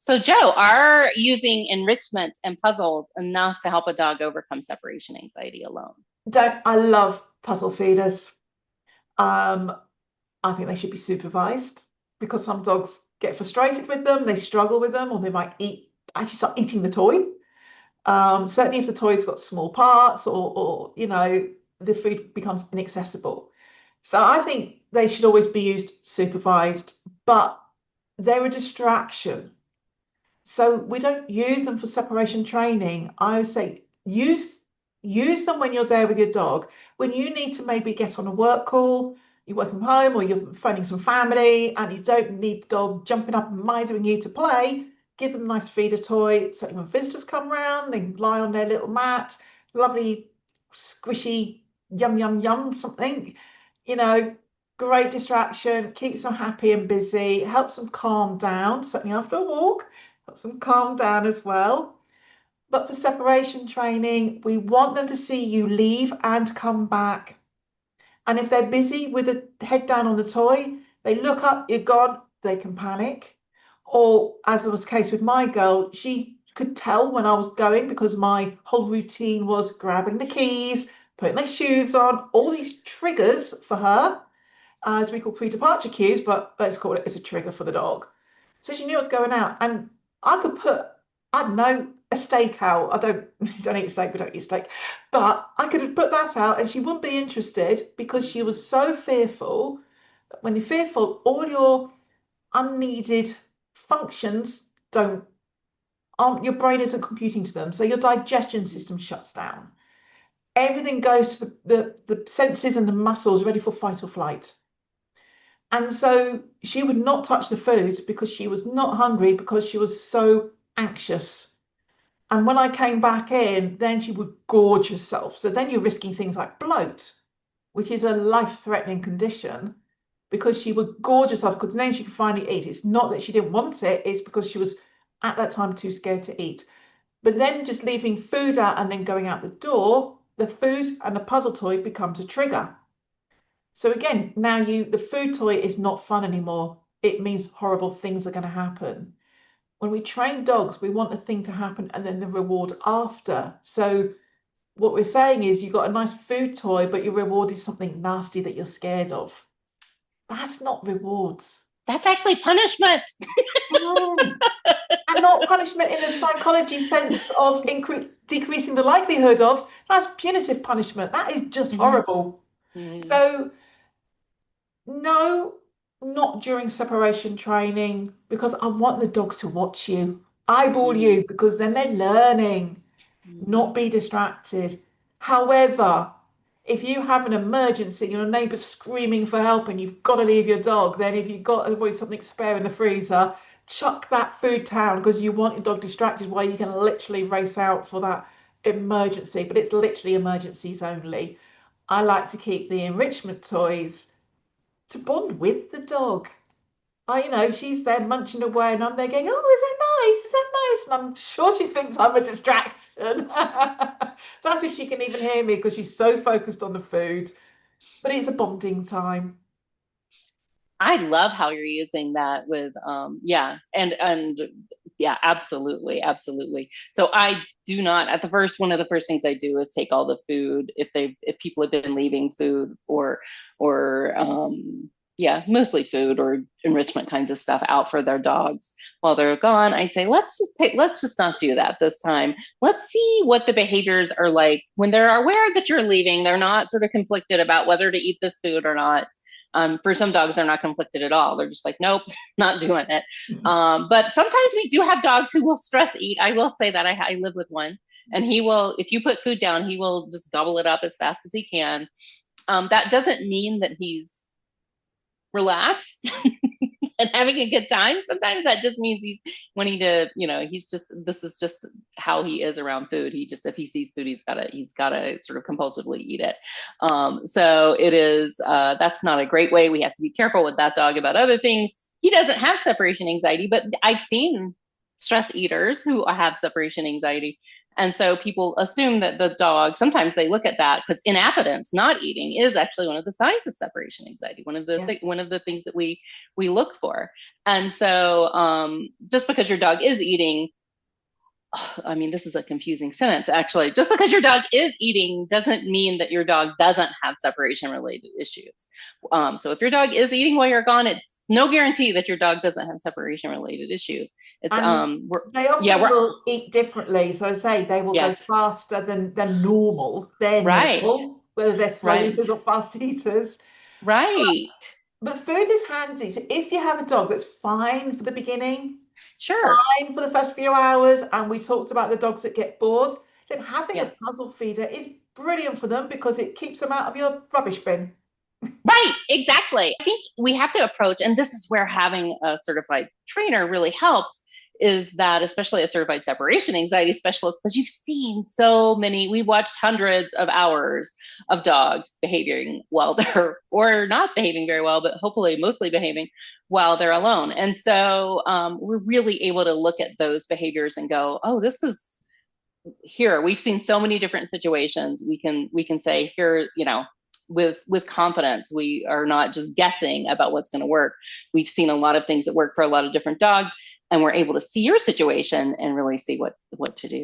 So, Joe, are using enrichment and puzzles enough to help a dog overcome separation anxiety alone? Don't I love puzzle feeders? Um, I think they should be supervised because some dogs get frustrated with them, they struggle with them, or they might actually start eating the toy. Certainly, if the toy's got small parts or the food becomes inaccessible. So I think they should always be used supervised, but they're a distraction. So we don't use them for separation training. I would say use them when you're there with your dog. When you need to maybe get on a work call, you're working from home or you're phoning some family and you don't need the dog jumping up and mithering you to play, give them a nice feeder toy. So when visitors come round, they can lie on their little mat, lovely, squishy, yum, yum, yum, something, you know, great distraction, keeps them happy and busy, helps them calm down, certainly after a walk helps them calm down as well. But for separation training, we want them to see you leave and come back. And if they're busy with the head down on the toy, they look up, you're gone, they can panic. Or, as was the case with my girl, she could tell when I was going because my whole routine was grabbing the keys, putting their shoes on, all these triggers for her, as we call pre-departure cues, but let's call it as a trigger for the dog. So she knew what's going out. And I could put, I don't know, a steak out. I don't, don't eat steak, we don't eat steak. But I could have put that out and she wouldn't be interested because she was so fearful. When you're fearful, all your unneeded functions don't, aren't, your brain isn't computing to them. So your digestion system shuts down. Everything goes to the senses and the muscles ready for fight or flight. And so she would not touch the food because she was not hungry because she was so anxious. And when I came back in, then she would gorge herself. So then you're risking things like bloat, which is a life-threatening condition because she would gorge herself because then she could finally eat. It's not that she didn't want it, it's because she was at that time too scared to eat. But then just leaving food out and then going out the door, the food and the puzzle toy becomes a trigger. So again, now the food toy is not fun anymore. It means horrible things are going to happen. When we train dogs, we want a thing to happen and then the reward after. So what we're saying is you've got a nice food toy, but your reward is something nasty that you're scared of. That's not rewards. That's actually punishment. Mm. And not punishment in the psychology sense of decreasing the likelihood of. That's punitive punishment. That is just Mhm. horrible. Mhm. So no, not during separation training because I want the dogs to watch you, eyeball Mhm. you, because then they're learning, Mhm. not be distracted. However, if you have an emergency, your neighbour's screaming for help and you've got to leave your dog, then if you've got avoid something spare in the freezer, chuck that food down because you want your dog distracted while you can literally race out for that emergency. But it's literally emergencies only. I like to keep the enrichment toys to bond with the dog. She's there munching away, and I'm there going, "Oh, is that nice? Is that nice?" And I'm sure she thinks I'm a distraction. That's if she can even hear me because she's so focused on the food. But it's a bonding time. I love how you're using that with yeah, and yeah, absolutely, absolutely. So I do not at the first one of the first things I do is take all the food if people have been leaving food or yeah, mostly food or enrichment kinds of stuff out for their dogs while they're gone. I say let's just not do that this time. Let's see what the behaviors are like when they're aware that you're leaving. They're not sort of conflicted about whether to eat this food or not. For some dogs, they're not conflicted at all. They're just like, nope, not doing it. But sometimes we do have dogs who will stress eat. I will say that I live with one, and he will, if you put food down, he will just gobble it up as fast as he can. That doesn't mean that he's relaxed and having a good time. Sometimes that just means he's wanting to, he's just, this is just how he is around food. He just, if he sees food, he's gotta sort of compulsively eat it. So it is, that's not a great way. We have to be careful with that dog about other things. He doesn't have separation anxiety, but I've seen stress eaters who have separation anxiety. And so people assume that the dog, sometimes they look at that because inappetence, not eating, is actually one of the signs of separation anxiety, Yeah. one of the things that we look for. And so just because your dog is eating, I mean, this is a confusing sentence, actually. Just because your dog is eating doesn't mean that your dog doesn't have separation related issues. So if your dog is eating while you're gone, it's no guarantee that your dog doesn't have separation related issues. It's, And they yeah, often will eat differently. So I say they will go yes, faster than normal. They're right, normal, whether they're slow eaters right, or fast eaters. right. But food is handy. So if you have a dog that's fine for the beginning, Sure. fine for the first few hours, and we talked about the dogs that get bored, then having a Yeah. puzzle feeder is brilliant for them because it keeps them out of your rubbish bin. Right, exactly. I think we have to approach, and this is where having a certified trainer really helps, is that especially a certified separation anxiety specialist, because you've seen so many, we've watched hundreds of hours of dogs behaving while they're, or not behaving very well, but hopefully mostly behaving while they're alone. And so we're really able to look at those behaviors and go, oh, this is here we've seen so many different situations. We can say here, with confidence, we are not just guessing about what's going to work. We've seen a lot of things that work for a lot of different dogs, and we're able to see your situation and really see what to do.